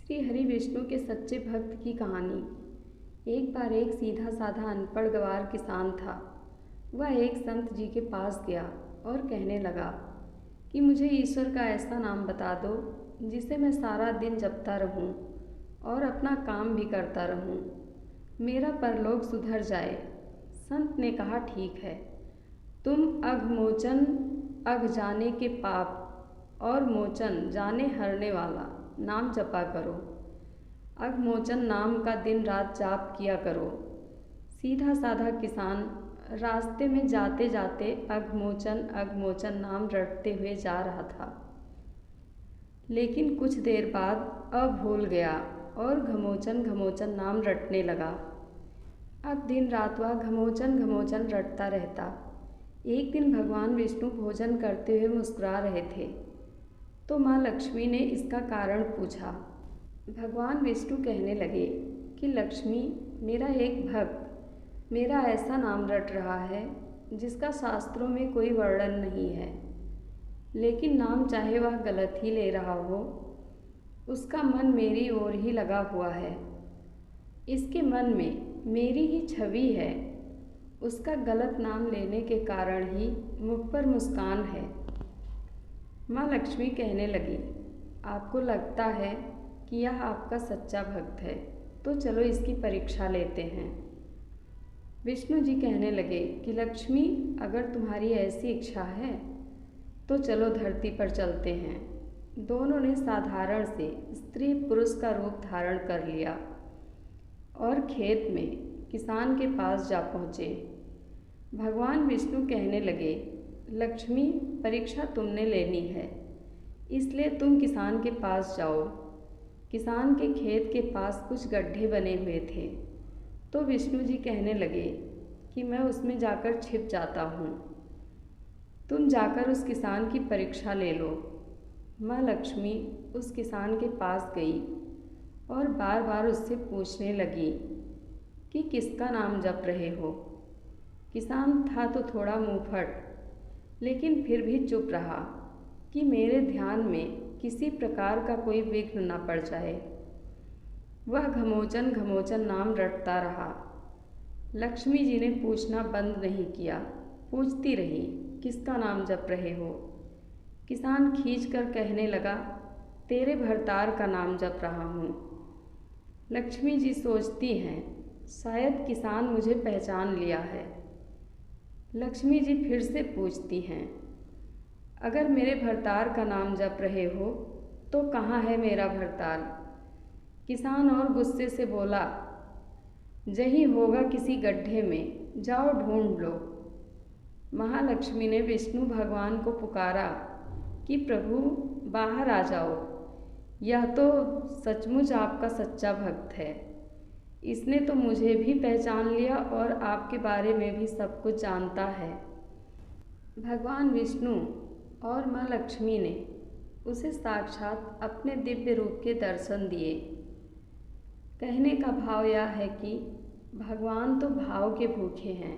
श्री हरि विष्णु के सच्चे भक्त की कहानी। एक बार एक सीधा साधा अनपढ़ गंवार किसान था। वह एक संत जी के पास गया और कहने लगा कि मुझे ईश्वर का ऐसा नाम बता दो जिसे मैं सारा दिन जपता रहूं और अपना काम भी करता रहूं, मेरा परलोक सुधर जाए। संत ने कहा, ठीक है, तुम अघमोचन अघ जाने के पाप और मोचन जाने हरने वाला नाम जपा करो। अघमोचन नाम का दिन रात जाप किया करो। सीधा साधा किसान रास्ते में जाते जाते अघमोचन अघमोचन नाम रटते हुए जा रहा था, लेकिन कुछ देर बाद अब भूल गया और घमोचन घमोचन नाम रटने लगा। अब दिन रात वह घमोचन घमोचन रटता रहता। एक दिन भगवान विष्णु भोजन करते हुए मुस्कुरा रहे थे, तो माँ लक्ष्मी ने इसका कारण पूछा। भगवान विष्णु कहने लगे कि लक्ष्मी, मेरा एक भक्त मेरा ऐसा नाम रट रहा है जिसका शास्त्रों में कोई वर्णन नहीं है, लेकिन नाम चाहे वह गलत ही ले रहा हो, उसका मन मेरी ओर ही लगा हुआ है। इसके मन में मेरी ही छवि है। उसका गलत नाम लेने के कारण ही मुख पर मुस्कान है। माँ लक्ष्मी कहने लगी, आपको लगता है कि यह आपका सच्चा भक्त है, तो चलो इसकी परीक्षा लेते हैं। विष्णु जी कहने लगे कि लक्ष्मी, अगर तुम्हारी ऐसी इच्छा है तो चलो धरती पर चलते हैं। दोनों ने साधारण से स्त्री पुरुष का रूप धारण कर लिया और खेत में किसान के पास जा पहुँचे। भगवान विष्णु कहने लगे, लक्ष्मी, परीक्षा तुमने लेनी है, इसलिए तुम किसान के पास जाओ। किसान के खेत के पास कुछ गड्ढे बने हुए थे, तो विष्णु जी कहने लगे कि मैं उसमें जाकर छिप जाता हूँ, तुम जाकर उस किसान की परीक्षा ले लो। माँ लक्ष्मी उस किसान के पास गई और बार बार उससे पूछने लगी कि किसका नाम जप रहे हो। किसान था तो थोड़ा मुंहफट, लेकिन फिर भी चुप रहा कि मेरे ध्यान में किसी प्रकार का कोई विघ्न न पड़ जाए। वह घमोचन घमोचन नाम रटता रहा। लक्ष्मी जी ने पूछना बंद नहीं किया, पूछती रही, किसका नाम जप रहे हो। किसान खींचकर कहने लगा, तेरे भरतार का नाम जप रहा हूँ। लक्ष्मी जी सोचती हैं, शायद किसान मुझे पहचान लिया है। लक्ष्मी जी फिर से पूछती हैं, अगर मेरे भरतार का नाम जप रहे हो तो कहाँ है मेरा भरतार। किसान और गुस्से से बोला, यही होगा किसी गड्ढे में, जाओ ढूंढ लो। महालक्ष्मी ने विष्णु भगवान को पुकारा कि प्रभु, बाहर आ जाओ, यह तो सचमुच आपका सच्चा भक्त है। इसने तो मुझे भी पहचान लिया और आपके बारे में भी सब कुछ जानता है। भगवान विष्णु और माँ लक्ष्मी ने उसे साक्षात अपने दिव्य रूप के दर्शन दिए। कहने का भाव यह है कि भगवान तो भाव के भूखे हैं।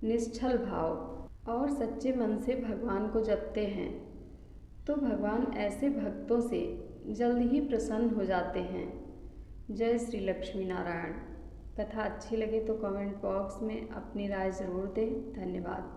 निश्चल भाव और सच्चे मन से भगवान को जपते हैं तो भगवान ऐसे भक्तों से जल्द ही प्रसन्न हो जाते हैं। जय श्री लक्ष्मी नारायण। कथा अच्छी लगे तो कमेंट बॉक्स में अपनी राय ज़रूर दें। धन्यवाद।